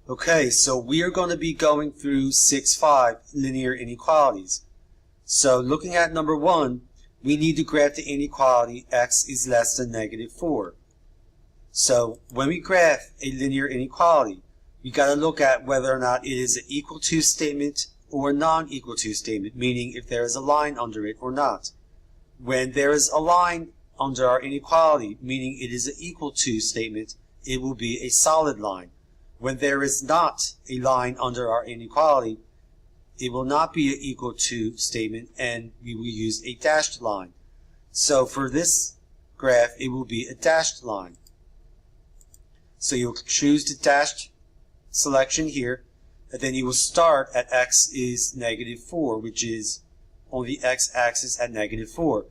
Okay, so we are going to be going through 6.5 linear inequalities. So looking at number 1, we need to graph the inequality x is less than negative 4. So when we graph a linear inequality, we got to look at whether or not it is an equal to statement or a non-equal to statement, meaning if there is a line under it or not. When there is a line under our inequality, meaning it is an equal to statement, it will be a solid line. When there is not a line under our inequality, it will not be an equal to statement, and we will use a dashed line. So for this graph, it will be a dashed line. So you'll choose the dashed selection here, and then you will start at x is negative 4, which is on the x-axis at negative 4.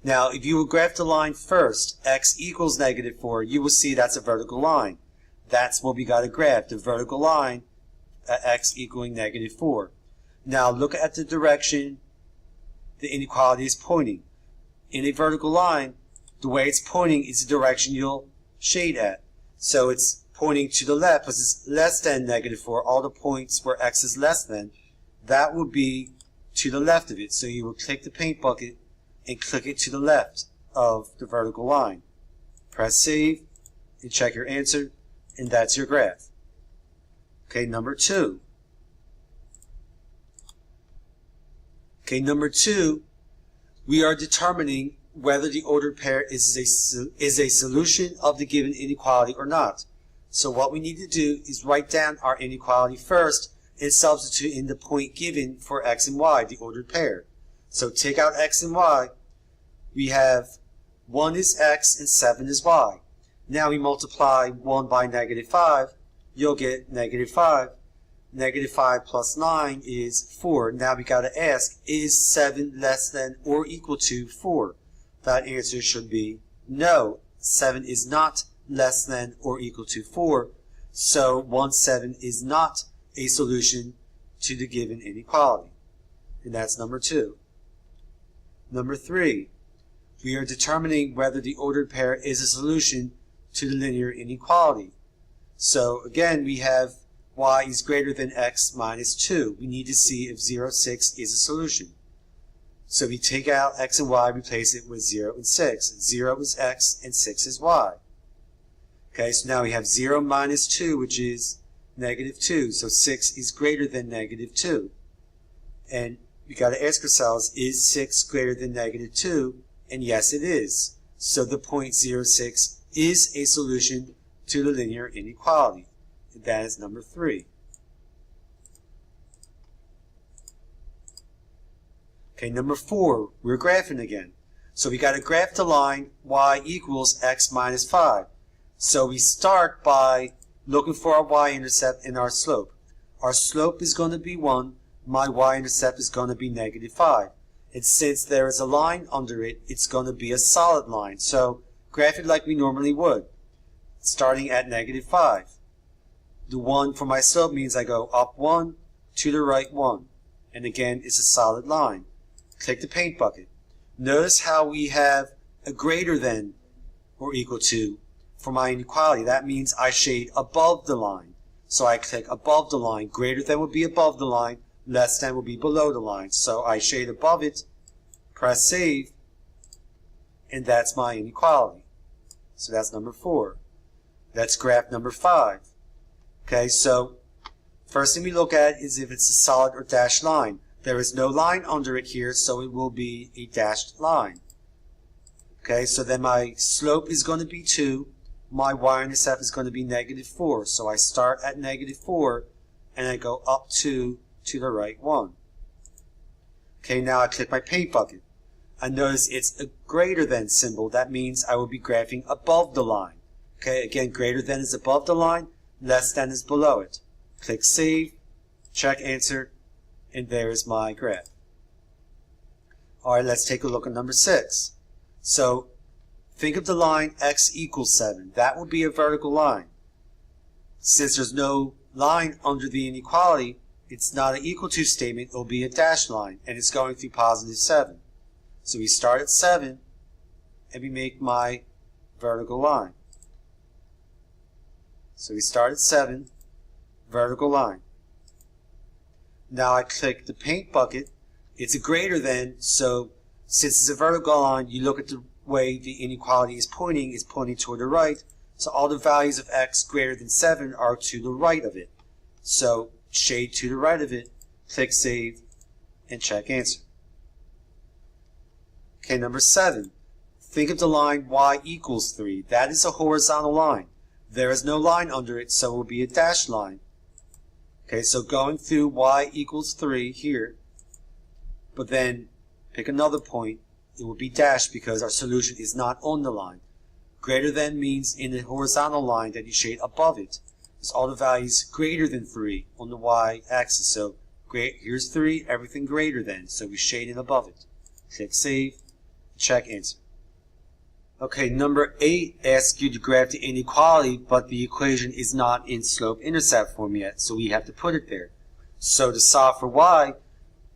Now, if you will graph the line first, x equals negative 4, you will see that's a vertical line. That's what we got to graph, the vertical line at x equaling negative 4. Now look at the direction the inequality is pointing. In a vertical line, the way it's pointing is the direction you'll shade at. So it's pointing to the left because it's less than negative 4. All the points where x is less than, that will be to the left of it. So you will click the paint bucket and click it to the left of the vertical line. Press save and check your answer. And that's your graph. Okay, number 2. Okay, number 2, we are determining whether the ordered pair is a solution of the given inequality or not. So what we need to do is write down our inequality first and substitute in the point given for x and y, the ordered pair. So take out x and y. We have 1 is x and 7 is y. Now we multiply 1 by negative 5, you'll get negative 5. Negative 5 plus 9 is 4. Now we got to ask, is 7 less than or equal to 4? That answer should be no. 7 is not less than or equal to 4. So 1, 7 is not a solution to the given inequality. And that's number 2. Number 3, we are determining whether the ordered pair is a solution to the linear inequality. So again, we have y is greater than x minus 2. We need to see if 0, 6 is a solution. So we take out x and y, replace it with 0 and 6. 0 is x and 6 is y. Okay, so now we have 0 minus 2, which is negative 2. So 6 is greater than negative 2. And we got to ask ourselves, is 6 greater than negative 2? And yes, it is. So the point 0, 6 is a solution to the linear inequality. And that is number 3. Okay, number 4, we're graphing again. So we got to graph the line y equals x minus 5. So we start by looking for our y-intercept and our slope. Our slope is going to be 1. My y-intercept is going to be negative 5. And since there is a line under it, it's going to be a solid line. So graph it like we normally would, starting at negative 5. The 1 for my slope means I go up 1, to the right 1. And again, it's a solid line. Click the paint bucket. Notice how we have a greater than or equal to for my inequality. That means I shade above the line. So I click above the line. Greater than would be above the line. Less than would be below the line. So I shade above it, press save, and that's my inequality. So that's number 4. Let's graph number 5. Okay, so first thing we look at is if it's a solid or dashed line. There is no line under it here, so it will be a dashed line. Okay, so then my slope is going to be 2. My y-intercept is going to be negative 4. So I start at negative 4 and I go up 2 to the right 1. Okay, now I click my paint bucket. I notice it's a greater than symbol. That means I will be graphing above the line. Okay, again, greater than is above the line, less than is below it. Click save, check answer, and there is my graph. Alright, let's take a look at number 6. So think of the line x equals 7. That would be a vertical line. Since there's no line under the inequality, it's not an equal to statement, it'll be a dashed line, and it's going through positive 7. So we start at 7, and we make my vertical line. So we start at 7, vertical line. Now I click the paint bucket. It's a greater than, so since it's a vertical line, you look at the way the inequality is pointing toward the right. So all the values of x greater than 7 are to the right of it. So shade to the right of it, click Save, and check Answer. Okay, number 7. Think of the line y equals 3. That is a horizontal line. There is no line under it, so it will be a dashed line. Okay, so going through y equals 3 here, but then pick another point, it will be dashed because our solution is not on the line. Greater than means in the horizontal line that you shade above it. It's all the values greater than 3 on the y-axis. So here's 3, everything greater than. So we shade in above it. Click Save, check Answer. Okay, number 8 asks you to graph the inequality, but the equation is not in slope-intercept form yet, so we have to put it there. So to solve for y,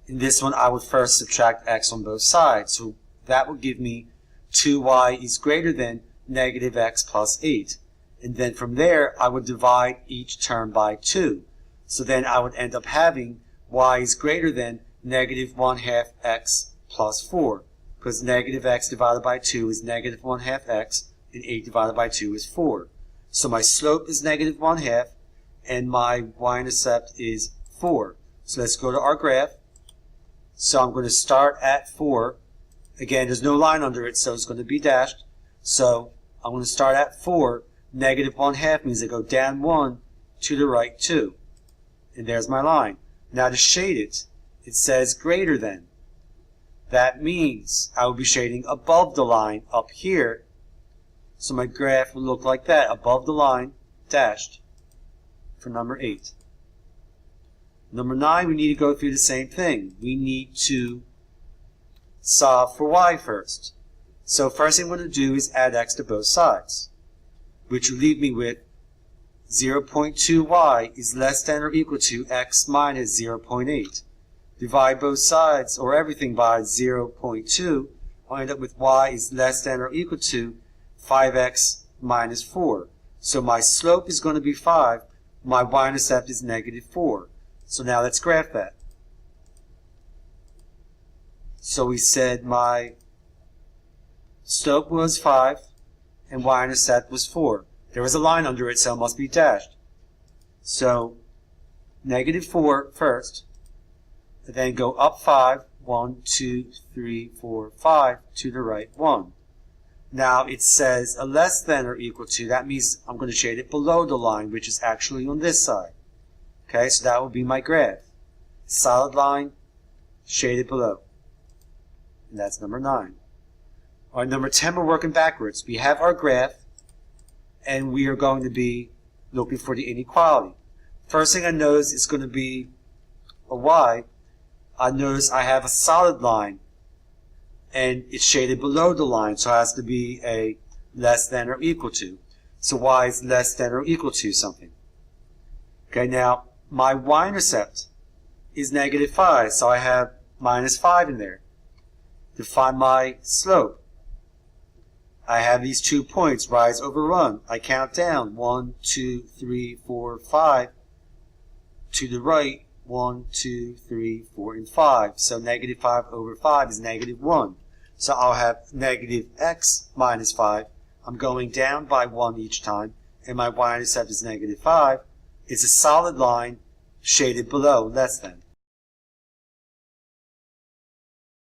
in this one I would first subtract x on both sides. So that would give me 2y is greater than negative x plus 8. And then from there, I would divide each term by 2. So then I would end up having y is greater than negative 1/2 x plus 4. Because negative x divided by 2 is negative 1/2 x, and 8 divided by 2 is 4. So my slope is negative 1/2, and my y-intercept is 4. So let's go to our graph. So I'm going to start at 4. Again, there's no line under it, so it's going to be dashed. So I'm going to start at 4. Negative 1/2 means I go down 1 to the right 2. And there's my line. Now to shade it, it says greater than. That means I will be shading above the line up here. So my graph will look like that, above the line, dashed, for number 8. Number 9, we need to go through the same thing. We need to solve for y first. So first thing I'm going to do is add x to both sides, which will leave me with 0.2y is less than or equal to x minus 0.8. Divide both sides, or everything, by 0.2. I'll end up with y is less than or equal to 5x minus 4. So my slope is going to be 5. My y-intercept is negative 4. So now let's graph that. So we said my slope was 5 and y-intercept was 4. There was a line under it, so it must be dashed. So negative 4 first, and then go up 5, 1, 2, 3, 4, 5, to the right 1. Now it says a less than or equal to. That means I'm going to shade it below the line, which is actually on this side. Okay, so that will be my graph. Solid line, shaded below. And that's number 9. All right, number 10, we're working backwards. We have our graph, and we are going to be looking for the inequality. First thing I notice is going to be a y. I notice I have a solid line, and it's shaded below the line, so it has to be a less than or equal to. So y is less than or equal to something. Okay, now my y-intercept is negative 5, so I have minus 5 in there. To find my slope, I have these 2 points, rise over run. I count down 1, 2, 3, 4, 5. To the right, 1, 2, 3, 4, and 5. So negative 5 over 5 is negative 1. So I'll have negative x minus 5. I'm going down by 1 each time, and my y-intercept is negative 5. It's a solid line shaded below, less than.